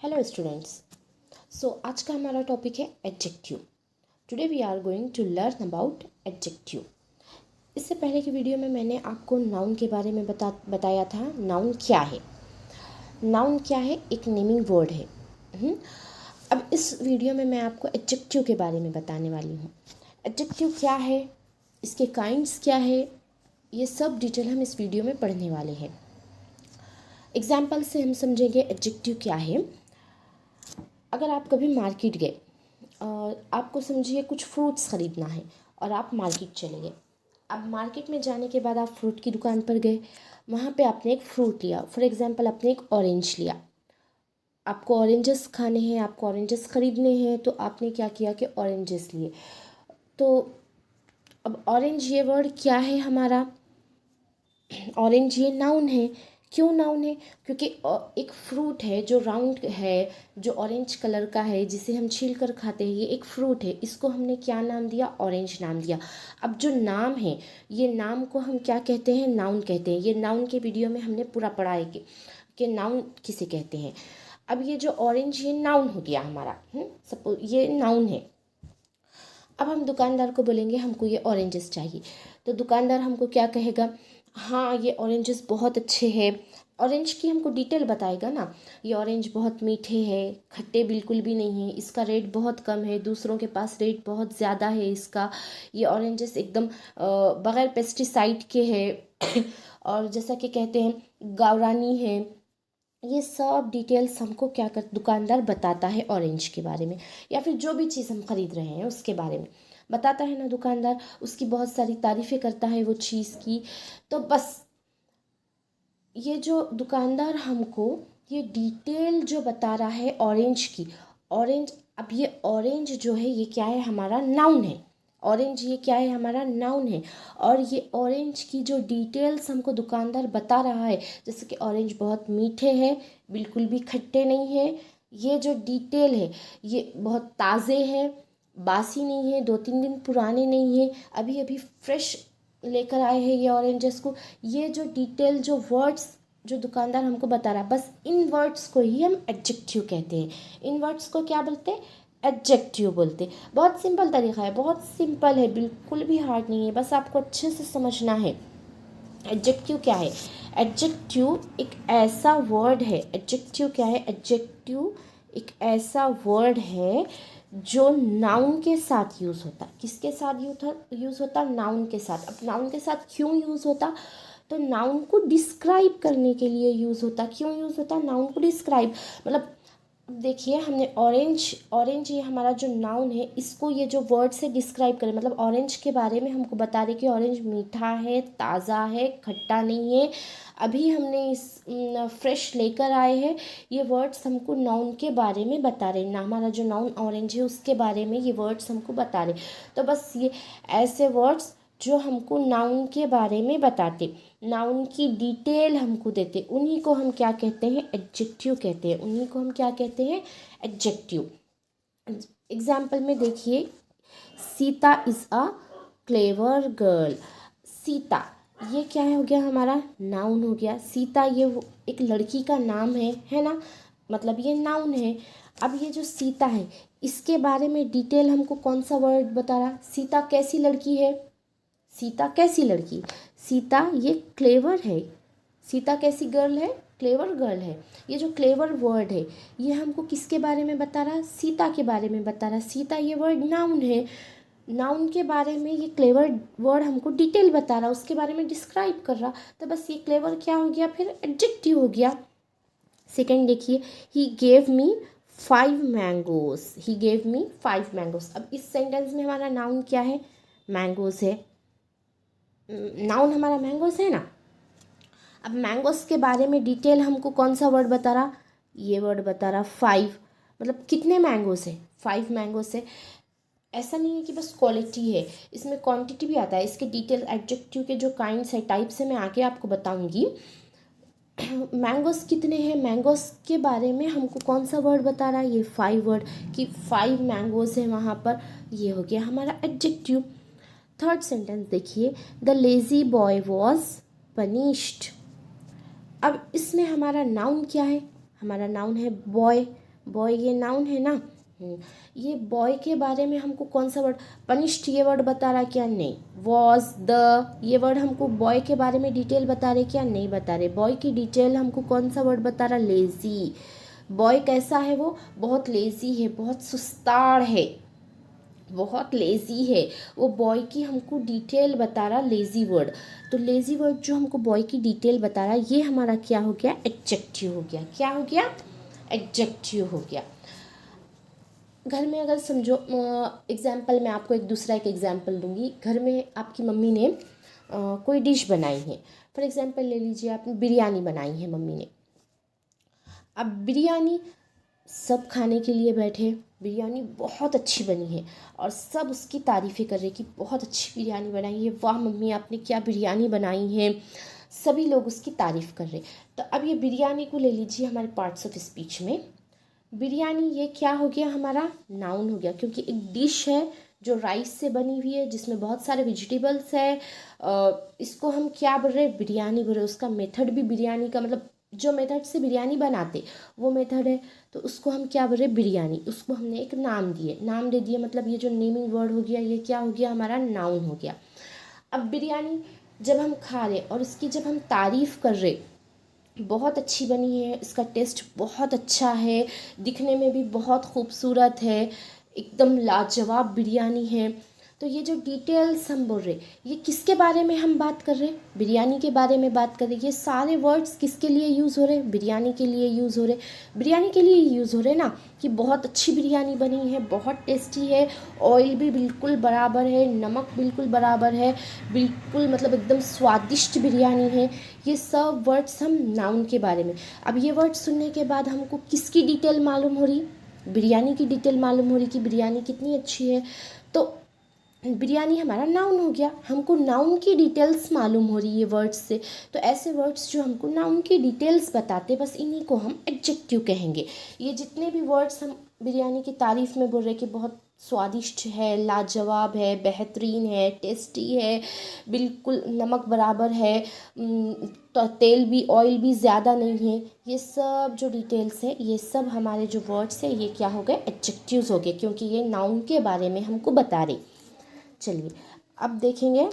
Hello students. आज का हमारा टॉपिक है adjective. Today we are going to learn about adjective. इससे पहले की वीडियो में मैंने आपको नाउन के बारे में बताया था। नाउन क्या है? नाउन क्या है? एक नेमिंग वर्ड है। अब इस वीडियो में मैं आपको एडजेक्टिव के बारे में बताने वाली हूँ। एडजेक्टिव क्या है, इसके काइंड्स क्या है, ये सब डिटेल हम इस वीडियो में पढ़ने वाले हैं। एग्जाम्पल से हम समझेंगे एडजेक्टिव क्या है। अगर आप कभी मार्केट गए और आपको समझिए कुछ फ्रूट्स ख़रीदना है और आप मार्केट चले गए। अब मार्केट में जाने के बाद आप फ्रूट की दुकान पर गए, वहाँ पे आपने एक फ्रूट लिया। फॉर एग्जांपल आपने एक ऑरेंज लिया। आपको ऑरेंजेस खाने हैं, आपको ऑरेंजेस ख़रीदने हैं, तो आपने क्या किया कि ऑरेंजेस लिए। तो अब ऑरेंज ये वर्ड क्या है हमारा? ऑरेंज ये नाउन है। क्यों नाउन है? क्योंकि एक फ्रूट है जो राउंड है, जो ऑरेंज कलर का है, जिसे हम छील कर खाते हैं, ये एक फ्रूट है। इसको हमने क्या नाम दिया? ऑरेंज नाम दिया। अब जो नाम है, ये नाम को हम क्या कहते हैं? नाउन कहते हैं। ये नाउन के वीडियो में हमने पूरा पढ़ा है कि नाउन किसे कहते हैं। अब ये जो ऑरेंज, ये नाउन हो गया हमारा। सपोज ये नाउन है। अब हम दुकानदार को बोलेंगे हमको ये ऑरेंजेस चाहिए, तो दुकानदार हमको क्या कहेगा? हाँ, ये ऑरेंजेस बहुत अच्छे हैं। ऑरेंज की हमको डिटेल बताएगा ना। ये ऑरेंज बहुत मीठे हैं, खट्टे बिल्कुल भी नहीं हैं, इसका रेट बहुत कम है, दूसरों के पास रेट बहुत ज़्यादा है इसका। ये ऑरेंजेस एकदम बग़ैर पेस्टिसाइड के हैं और जैसा कि कहते हैं गावरानी है। ये सब डिटेल्स हमको क्या कर दुकानदार बताता है ऑरेंज के बारे में, या फिर जो भी चीज़ हम खरीद रहे हैं उसके बारे में बताता है ना दुकानदार। उसकी बहुत सारी तारीफ़ें करता है वो चीज़ की। तो बस ये जो दुकानदार हमको ये डिटेल जो बता रहा है ऑरेंज की, ऑरेंज, अब ये ऑरेंज जो है ये क्या है? हमारा नाउन है। ऑरेंज ये क्या है? हमारा नाउन है। और ये ऑरेंज की जो डिटेल्स हमको दुकानदार बता रहा है, जैसे कि ऑरेंज बहुत मीठे हैं, बिल्कुल भी खट्टे नहीं है। ये जो डिटेल है ये बहुत ताज़े हैं, बासी नहीं है, 2-3 दिन पुराने नहीं है, अभी अभी फ्रेश लेकर आए हैं ये ऑरेंजेस को। ये जो डिटेल, जो वर्ड्स जो दुकानदार हमको बता रहा है, बस इन वर्ड्स को ही हम एडजेक्टिव कहते हैं। इन वर्ड्स को क्या बोलते हैं? एडजेक्टिव बोलते हैं। बहुत सिंपल तरीका है, बहुत सिंपल है, बिल्कुल भी हार्ड नहीं है, बस आपको अच्छे से समझना है। एडजेक्टिव क्या है? एडजेक्टिव एक ऐसा वर्ड है। एडजेक्टिव क्या है? एडजेक्टिव एक ऐसा वर्ड है जो नाउन के साथ यूज़ होता। किसके साथ यूज़ होता? नाउन के साथ। अब नाउन के साथ क्यों यूज़ होता? तो नाउन को डिस्क्राइब करने के लिए यूज़ होता। क्यों यूज़ होता? नाउन को डिस्क्राइब, मतलब देखिए हमने ऑरेंज ये हमारा जो नाउन है, इसको ये जो वर्ड से डिस्क्राइब करें, मतलब ऑरेंज के बारे में हमको बता रहे कि ऑरेंज मीठा है, ताज़ा है, खट्टा नहीं है, अभी हमने इस फ्रेश लेकर आए हैं। ये वर्ड्स हमको नाउन के बारे में बता रहे ना, हमारा जो नाउन ऑरेंज है उसके बारे में ये वर्ड्स हमको बता रहे। तो बस ये ऐसे वर्ड्स जो हमको नाउन के बारे में बताते, नाउन की डिटेल हमको देते, उन्हीं को हम क्या कहते हैं? एडजेक्टिव कहते हैं। उन्हीं को हम क्या कहते हैं? एडजेक्टिव। एग्जाम्पल में देखिए, Sita is a clever girl. Sita ये क्या हो गया? हमारा नाउन हो गया। सीता ये एक लड़की का नाम है ना, मतलब ये नाउन है। अब ये जो सीता है, इसके बारे में डिटेल हमको कौन सा वर्ड बता रहा? सीता कैसी लड़की है? सीता कैसी लड़की? सीता ये क्लेवर है। सीता कैसी गर्ल है? क्लेवर गर्ल है। ये जो क्लेवर वर्ड है ये हमको किसके बारे में बता रहा? सीता के बारे में बता रहा। सीता ये वर्ड नाउन है। नाउन के बारे में ये क्लेवर वर्ड हमको डिटेल बता रहा, उसके बारे में डिस्क्राइब कर रहा। तो बस ये क्लेवर क्या हो गया? फिर एडजेक्टिव हो गया। सेकेंड देखिए, he gave me 5 mangoes. He gave me 5 mangoes. अब इस सेंटेंस में हमारा नाउन क्या है? मैंगोज है। नाउन हमारा मैंगोस है ना। अब मैंगोस के बारे में डिटेल हमको कौन सा वर्ड बता रहा? ये वर्ड बता रहा 5, मतलब कितने मैंगोस है? 5 मैंगोस है। ऐसा नहीं है कि बस क्वालिटी है, इसमें क्वांटिटी भी आता है। इसके डिटेल एडजेक्टिव के जो काइंड्स है, टाइप्स है, मैं आगे आपको बताऊंगी। मैंगोस कितने हैं, मैंगोस के बारे में हमको कौन सा वर्ड बता रहा है? ये 5 वर्ड, कि 5 मैंगोस है वहाँ पर। ये हो गया हमारा एडजेक्टिव। थर्ड सेंटेंस देखिए, the lazy boy was punished. अब इसमें हमारा नाउन क्या है? हमारा नाउन है बॉय। बॉय ये नाउन है ना। ये बॉय के बारे में हमको कौन सा वर्ड, पनिश्ड ये वर्ड बता रहा है क्या, नहीं। वॉज, द, ये वर्ड हमको बॉय के बारे में डिटेल बता रहे क्या, नहीं बता रहे। बॉय की डिटेल हमको कौन सा वर्ड बता रहा, लेज़ी। बॉय कैसा है, वो बहुत लेज़ी है, बहुत सुस्ताड़ है, बहुत लेज़ी है वो। बॉय की हमको डिटेल बता रहा लेज़ी वर्ड। तो लेज़ी वर्ड जो हमको बॉय की डिटेल बता रहा है, ये हमारा क्या हो गया, एडजेक्टिव हो गया। क्या हो गया, एडजेक्टिव हो गया। घर में अगर समझो, एग्जाम्पल मैं आपको एक एग्जाम्पल दूंगी। घर में आपकी मम्मी ने कोई डिश बनाई है। फॉर एग्जाम्पल ले लीजिए, आपने बिरयानी बनाई है मम्मी ने। अब बिरयानी सब खाने के लिए बैठे, बिरयानी बहुत अच्छी बनी है और सब उसकी तारीफ़ें कर रहे कि बहुत अच्छी बिरयानी बनाई है, वाह मम्मी आपने क्या बिरयानी बनाई है। सभी लोग उसकी तारीफ़ कर रहे। तो अब ये बिरयानी को ले लीजिए हमारे पार्ट्स ऑफ स्पीच में। बिरयानी ये क्या हो गया, हमारा नाउन हो गया, क्योंकि एक डिश है जो राइस से बनी हुई है, जिसमें बहुत सारे वेजिटेबल्स है। इसको हम क्या बोल रहे हैं, बिरयानी बोल रहे हैं। उसका मेथड भी बिरयानी का, मतलब जो मेथड से बिरयानी बनाते वो मेथड है, तो उसको हम क्या बोल रहे हैं, बिरयानी। उसको हमने एक नाम दिए, नाम दे दिए, मतलब ये जो नेमिंग वर्ड हो गया, ये क्या हो गया, हमारा नाउन हो गया। अब बिरयानी जब हम खा रहे और उसकी जब हम तारीफ़ कर रहे, बहुत अच्छी बनी है, इसका टेस्ट बहुत अच्छा है, दिखने में भी बहुत खूबसूरत है, एकदम लाजवाब बिरयानी है। तो ये जो डिटेल्स हम बोल रहे, ये किसके बारे में हम बात कर रहे हैं, बिरयानी के बारे में बात कर रहे। ये सारे वर्ड्स किसके लिए यूज़ हो रहे, बिरयानी के लिए यूज़ हो रहे। बिरयानी के लिए यूज़ हो रहे ना, कि बहुत अच्छी बिरयानी बनी है, बहुत टेस्टी है, ऑयल भी बिल्कुल बराबर है, नमक बिल्कुल बराबर है, बिल्कुल मतलब एकदम स्वादिष्ट बिरयानी है। ये सब वर्ड्स हम नाउन के बारे में। अब ये वर्ड सुनने के बाद हमको किसकी डिटेल मालूम हो रही, बिरयानी की डिटेल मालूम हो रही कि बिरयानी कितनी अच्छी है। तो बिरयानी हमारा नाउन हो गया, हमको नाउन की डिटेल्स मालूम हो रही है वर्ड्स से। तो ऐसे वर्ड्स जो हमको नाउन की डिटेल्स बताते, बस इन्हीं को हम एडजेक्टिव कहेंगे। ये जितने भी वर्ड्स हम बिरयानी की तारीफ़ में बोल रहे कि बहुत स्वादिष्ट है, लाजवाब है, बेहतरीन है, टेस्टी है, बिल्कुल नमक बराबर है, तो तेल भी, ऑयल भी ज़्यादा नहीं है, ये सब जो डिटेल्स है, ये सब हमारे जो वर्ड्स है, ये क्या हो गए, एडजेक्टिव्स हो गए, क्योंकि ये नाउन के बारे में हमको बता रहे। चलिए अब देखेंगे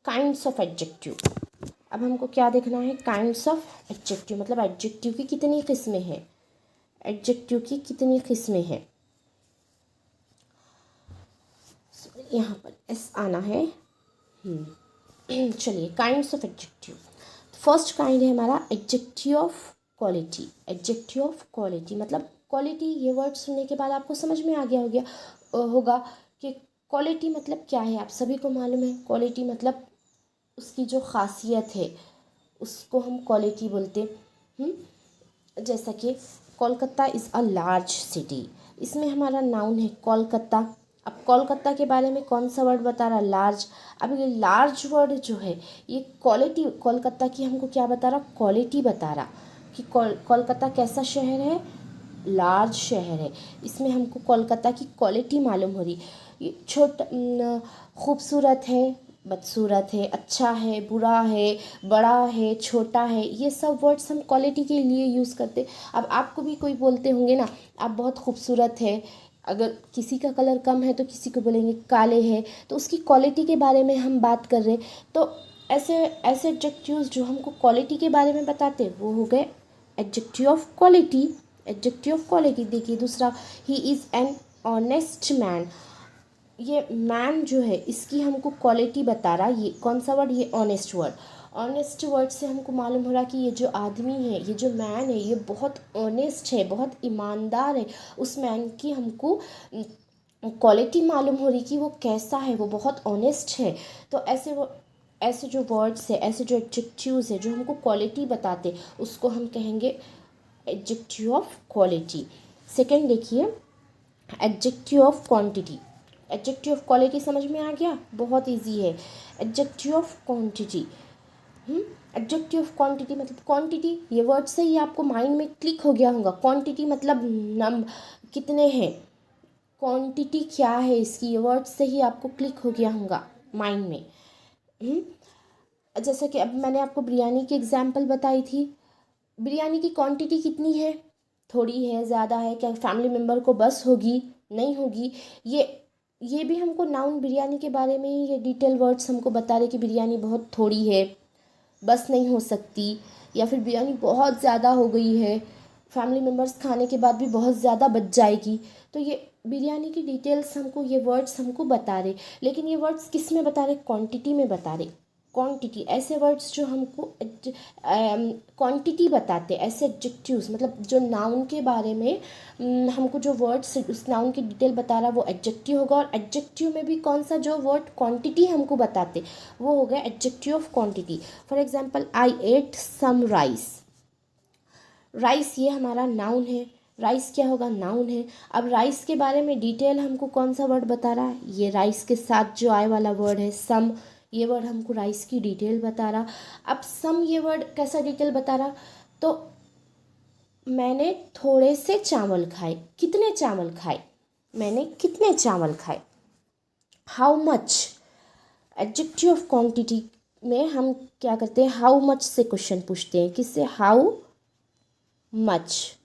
काइंड्स ऑफ एडजेक्टिव। अब हमको क्या देखना है, काइंड्स ऑफ एडजेक्टिव, मतलब एडजेक्टिव की कितनी किस्में हैं, एडजेक्टिव की कितनी किस्में हैं। यहाँ पर एस आना है। चलिए kinds of adjective. First kind है हमारा adjective of quality. Adjective of quality मतलब क्वालिटी, ये वर्ड सुनने के बाद आपको समझ में आ गया होगा कि क्वालिटी मतलब क्या है। आप सभी को मालूम है, क्वालिटी मतलब उसकी जो खासियत है उसको हम क्वालिटी बोलते हैं। जैसा कि Kolkata is a large city, इसमें हमारा नाउन है कोलकाता। अब कोलकाता के बारे में कौन सा वर्ड बता रहा, लार्ज। अब ये लार्ज वर्ड जो है, ये क्वालिटी, कोलकाता की हमको क्या बता रहा, क्वालिटी बता रहा कि कोलकाता कैसा शहर है, लार्ज शहर है। इसमें हमको कोलकाता की क्वालिटी मालूम हो रही। ये छोटा, खूबसूरत है, बदसूरत है, अच्छा है, बुरा है, बड़ा है, छोटा है, ये सब वर्ड्स हम क्वालिटी के लिए यूज़ करते। अब आपको भी कोई बोलते होंगे ना, आप बहुत खूबसूरत है, अगर किसी का कलर कम है तो किसी को बोलेंगे काले है, तो उसकी क्वालिटी के बारे में हम बात कर रहे। तो ऐसे ऐसे एडजेक्टिव्स जो हमको क्वालिटी के बारे में बताते, वो हो गए adjective of quality. Adjective of quality देखिए दूसरा, he is an honest man. ये मैन जो है, इसकी हमको क्वालिटी बता रहा, ये कौन सा वर्ड, ये ऑनेस्ट वर्ड। ऑनेस्ट वर्ड से हमको मालूम हो रहा कि ये जो आदमी है, ये जो मैन है, ये बहुत ऑनेस्ट है, बहुत ईमानदार है। उस मैन की हमको क्वालिटी मालूम हो रही कि वो कैसा है, वो बहुत ऑनेस्ट है। तो ऐसे जो वर्ड्स है, ऐसे जो एडजेक्टिव्स है जो हमको क्वालिटी बताते, उसको हम कहेंगे एडजेक्टिव ऑफ क्वालिटी। सेकेंड देखिए, adjective of quantity. Adjective of quality समझ में आ गया, बहुत इजी है। Adjective of quantity, adjective of quantity मतलब क्वांटिटी, ये वर्ड से ही आपको माइंड में क्लिक हो गया होगा। क्वांटिटी मतलब कितने हैं, क्वांटिटी क्या है इसकी, ये वर्ड से ही आपको क्लिक हो गया होगा माइंड में। जैसे कि अब मैंने आपको बिरयानी की एग्जाम्पल बताई थी, बिरयानी की क्वांटिटी कितनी है, थोड़ी है, ज़्यादा है, क्या फैमिली मेम्बर को बस होगी, नहीं होगी। ये भी हमको नाउन बिरयानी के बारे में ही ये डिटेल वर्ड्स हमको बता रहे कि बिरयानी बहुत थोड़ी है, बस नहीं हो सकती, या फिर बिरयानी बहुत ज़्यादा हो गई है, फैमिली मेम्बर्स खाने के बाद भी बहुत ज़्यादा बच जाएगी। तो ये बिरयानी की डिटेल्स हमको, ये वर्ड्स हमको बता रहे। लेकिन ये वर्ड्स किस में बता रहे? क्वांटिटी में बता रहे। क्वांटिटी, ऐसे वर्ड्स जो हमको क्वांटिटी बताते, ऐसे एडजेक्टिव्स, मतलब जो नाउन के बारे में हमको जो वर्ड्स उस नाउन की डिटेल बता रहा वो एडजेक्टिव होगा। और एडजेक्टिव में भी कौन सा जो वर्ड क्वांटिटी हमको बताते वो हो गया adjective of quantity. For example, I ate some rice. Rice ये हमारा नाउन है, राइस क्या होगा? नाउन है। अब राइस के बारे में डिटेल हमको कौन सा वर्ड बता रहा है? ये राइस के साथ जो आए वाला वर्ड है सम, ये वर्ड हमको राइस की डिटेल बता रहा। अब सम ये वर्ड कैसा डिटेल बता रहा? तो मैंने थोड़े से चावल खाए। कितने चावल खाए? मैंने कितने चावल खाए। How much, adjective of quantity में हम क्या करते हैं? हाउ मच से क्वेश्चन पूछते हैं। किससे? How much.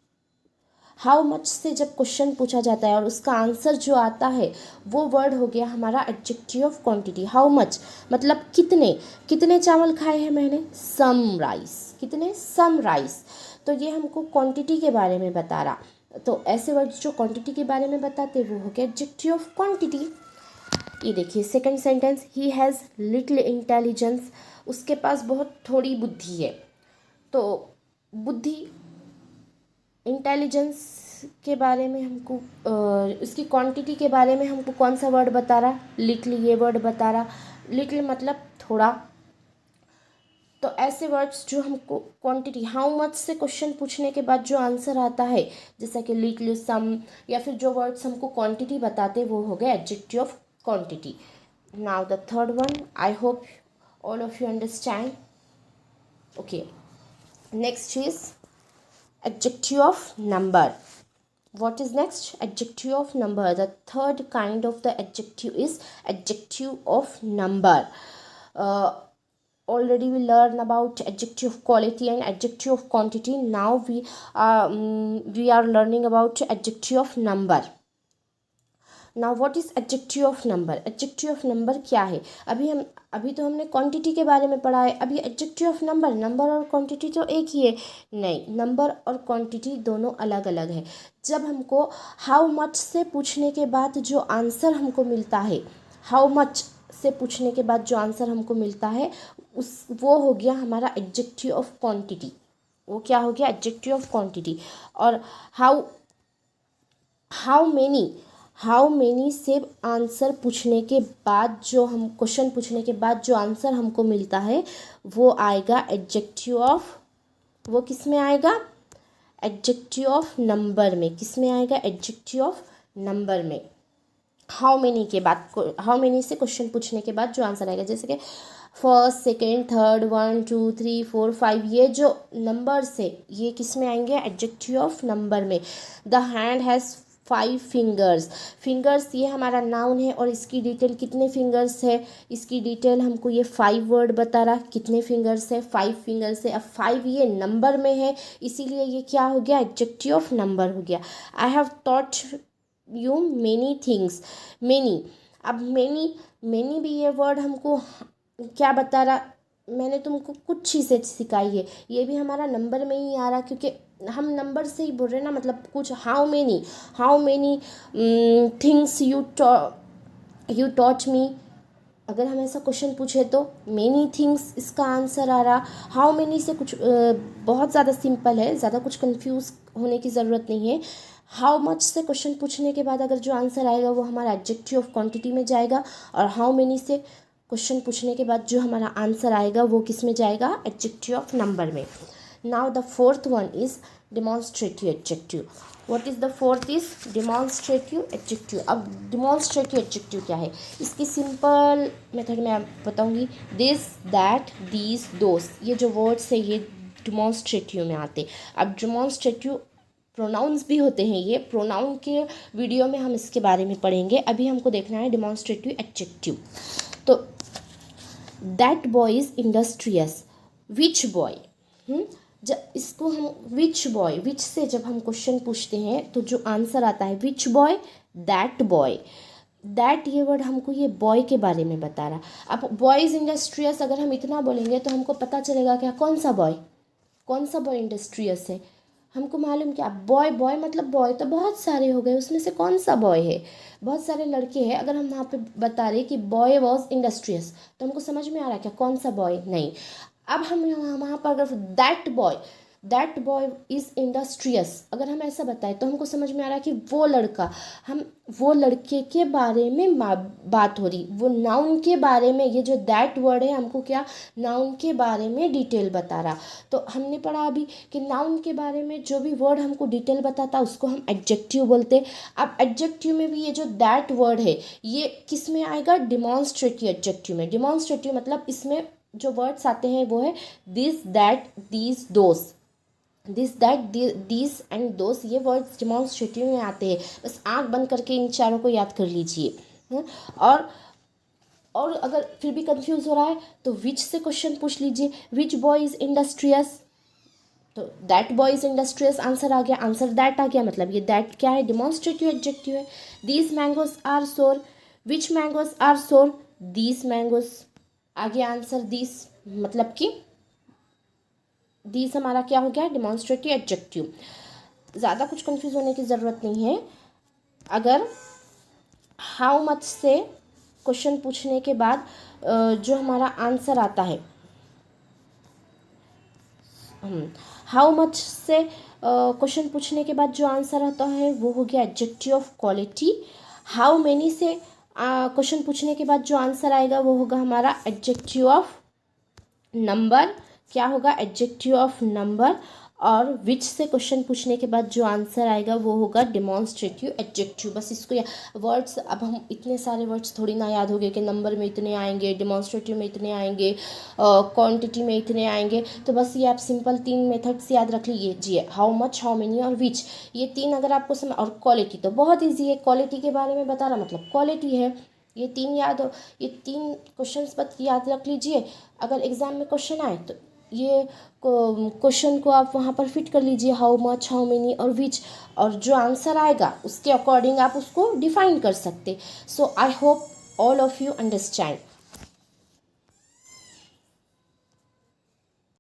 हाउ मच से जब क्वेश्चन पूछा जाता है और उसका आंसर जो आता है वो वर्ड हो गया हमारा adjective of quantity. How much मतलब कितने, कितने चावल खाए हैं मैंने? Some rice. कितने? Some rice. तो ये हमको क्वांटिटी के बारे में बता रहा। तो ऐसे वर्ड्स जो क्वांटिटी के बारे में बताते वो हो गया एडजेक्टिव ऑफ क्वांटिटी। ये देखिए second sentence, he has little intelligence. उसके पास बहुत थोड़ी बुद्धि है। तो बुद्धि, इंटेलिजेंस के बारे में हमको उसकी क्वांटिटी के बारे में हमको कौन सा वर्ड बता रहा? लिटिल, ये वर्ड बता रहा। लिटिल मतलब थोड़ा। तो ऐसे वर्ड्स जो हमको क्वांटिटी, हाउ मच से क्वेश्चन पूछने के बाद जो आंसर आता है, जैसा कि लिटिल, सम, या फिर जो वर्ड्स हमको क्वांटिटी बताते वो हो गया adjective of quantity. Now the third one, I hope all of you understand. Okay, next is adjective of number. What is next? Adjective of number. The third kind of the adjective is adjective of number. uh, Already we learn about adjective of quality and adjective of quantity. Now we are learning about adjective of number. Now what is adjective of number? Adjective of number क्या है? अभी तो हमने quantity के बारे में पढ़ा है। अभी एडजेक्टिव ऑफ नंबर, नंबर और क्वांटिटी तो एक ही है? नहीं, नंबर और क्वांटिटी दोनों अलग अलग है। जब हमको हाउ मच से पूछने के बाद जो आंसर हमको मिलता है, हाउ मच से पूछने के बाद जो आंसर हमको मिलता है वो हो गया हमारा एडजेक्टिव ऑफ क्वांटिटी। वो क्या हो गया? Adjective of quantity. और हाउ मेनी से आंसर पूछने के बाद जो हम क्वेश्चन पूछने के बाद जो आंसर हमको मिलता है वो आएगा एडजेक्टिव ऑफ, वो किस में आएगा? एडजेक्टिव ऑफ नंबर में। किस में आएगा? एडजेक्टिव ऑफ नंबर में। हाउ मेनी के बाद, हाउ मेनी से क्वेश्चन पूछने के बाद जो आंसर आएगा, जैसे कि फर्स्ट, सेकेंड, थर्ड, 1 2 3 4 5, ये जो नंबर्स है ये किस में आएंगे? एडजेक्टिव ऑफ नंबर में। The hand has 5 fingers. Fingers ये हमारा नाउन है और इसकी डिटेल कितने फिंगर्स है, इसकी डिटेल हमको ये 5 वर्ड बता रहा। कितने फिंगर्स है? 5 फिंगर्स है। अब 5 ये नंबर में है, इसीलिए ये क्या हो गया? एडजेक्टिव ऑफ नंबर हो गया। I have taught you many things. Many, अब मेनी भी ये वर्ड हमको क्या बता रहा? मैंने तुमको कुछ चीज़ें सिखाई है, ये भी हमारा नंबर में ही आ रहा क्योंकि हम नंबर से ही बोल रहे हैं ना। मतलब कुछ, how many things you taught me. अगर हम ऐसा क्वेश्चन पूछे तो मेनी थिंग्स इसका आंसर आ रहा। हाउ मेनी से कुछ बहुत ज़्यादा सिंपल है, ज़्यादा कुछ कंफ्यूज होने की ज़रूरत नहीं है। हाउ मच से क्वेश्चन पूछने के बाद अगर जो आंसर आएगा वो हमारा एडजेक्टिव ऑफ क्वांटिटी में जाएगा, और हाउ मेनी से क्वेश्चन पूछने के बाद जो हमारा आंसर आएगा वो किस में जाएगा? एडजेक्टिव ऑफ नंबर में। Now the fourth one is demonstrative adjective. What is the fourth? Is demonstrative adjective. अब डिमॉन्स्ट्रेटिव एडजेक्टिव क्या है? इसकी सिंपल मेथड में बताऊंगी। दिस, दैट, दीज, दोस, ये जो वर्ड्स है ये डिमॉन्स्ट्रेटिव में आते। अब डिमॉन्स्ट्रेटिव प्रोनाउंस भी होते हैं। ये प्रोनाउन के वीडियो में हम इसके बारे में पढ़ेंगे। अभी हमको देखना है डिमॉन्स्ट्रेटिव एडजेक्टिव। तो that boy is industrious. Which boy? इसको हम विच बॉय, विच से जब हम क्वेश्चन पूछते हैं तो जो आंसर आता है विच बॉय, दैट बॉय। दैट ये वर्ड हमको ये बॉय के बारे में बता रहा। अब बॉय इज इंडस्ट्रियस अगर हम इतना बोलेंगे तो हमको पता चलेगा क्या कौन सा बॉय, कौन सा बॉय इंडस्ट्रियस है। हमको मालूम क्या, बॉय बॉय मतलब बॉय तो बहुत सारे हो गए, उसमें से कौन सा बॉय है, बहुत सारे लड़के हैं। अगर हम वहाँ पे बता रहे कि बॉय वॉज इंडस्ट्रियस तो हमको समझ में आ रहा है क्या कौन सा बॉय, नहीं। अब हम वहाँ पर अगर दैट बॉय इज़ इंडस्ट्रियस अगर हम ऐसा बताएं तो हमको समझ में आ रहा है कि वो लड़का, हम वो लड़के के बारे में बात हो रही, वो नाउन के बारे में, ये जो दैट वर्ड है हमको क्या नाउन के बारे में डिटेल बता रहा। तो हमने पढ़ा अभी कि नाउन के बारे में जो भी वर्ड हमको डिटेल बताता उसको हम एडजेक्टिव बोलते। अब एडजेक्टिव में भी ये जो दैट वर्ड है ये किस में आएगा, डिमॉन्स्ट्रेटिव एडजेक्टिव में। डिमॉन्स्ट्रेटिव मतलब इसमें जो वर्ड्स आते हैं वो है this, that, these, those. This, that, these and those ये वर्ड्स डिमॉन्स्ट्रेटिव में आते हैं। बस आंख बंद करके इन चारों को याद कर लीजिए। और अगर फिर भी कंफ्यूज हो रहा है तो विच से क्वेश्चन पूछ लीजिए, विच बॉय इज इंडस्ट्रियस, तो that boy is industrious answer आ गया, आंसर दैट आ गया, मतलब ये दैट क्या है, डिमॉन्स्ट्रेटिव एडजेक्टिव है। दीज मैंगोज आर सोर, विच मैंगोज आर सोर, दीज मैंगोज आ गया आंसर, दीज मतलब कि दीज हमारा क्या हो गया, डिमॉन्स्ट्रेटिव एडजेक्टिव। ज़्यादा कुछ कंफ्यूज होने की ज़रूरत नहीं है। अगर हाउ मच से क्वेश्चन पूछने के बाद जो हमारा आंसर आता है, हाउ मच से क्वेश्चन पूछने के बाद जो आंसर आता है वो हो गया adjective of quality. How many से क्वेश्चन पूछने के बाद जो आंसर आएगा वो होगा हमारा एडजेक्टिव ऑफ नंबर, क्या होगा, एडजेक्टिव ऑफ नंबर। और विच से क्वेश्चन पूछने के बाद जो आंसर आएगा वो होगा डिमॉन्स्ट्रेटिव एडजेक्टिव। बस इसको वर्ड्स, अब हम इतने सारे वर्ड्स थोड़ी ना याद हो गए कि नंबर में इतने आएंगे, डिमॉन्स्ट्रेटिव में इतने आएंगे, क्वांटिटी में इतने आएंगे। तो बस ये आप सिंपल 3 मेथड्स याद रख लीजिए, हाउ मच, हाउ मेनी और विच। ये 3 अगर आपको समझ, और क्वालिटी तो बहुत ईजी है, क्वालिटी के बारे में बता रहा मतलब क्वालिटी है। ये 3 याद हो, ये 3 क्वेश्चंस बस याद रख लीजिए। अगर एग्ज़ाम में क्वेश्चन आए तो ये क्वेश्चन को आप वहाँ पर फिट कर लीजिए, हाउ मच, हाउ मेनी और विच, और जो आंसर आएगा उसके अकॉर्डिंग आप उसको डिफाइन कर सकते। So I hope all of you understand.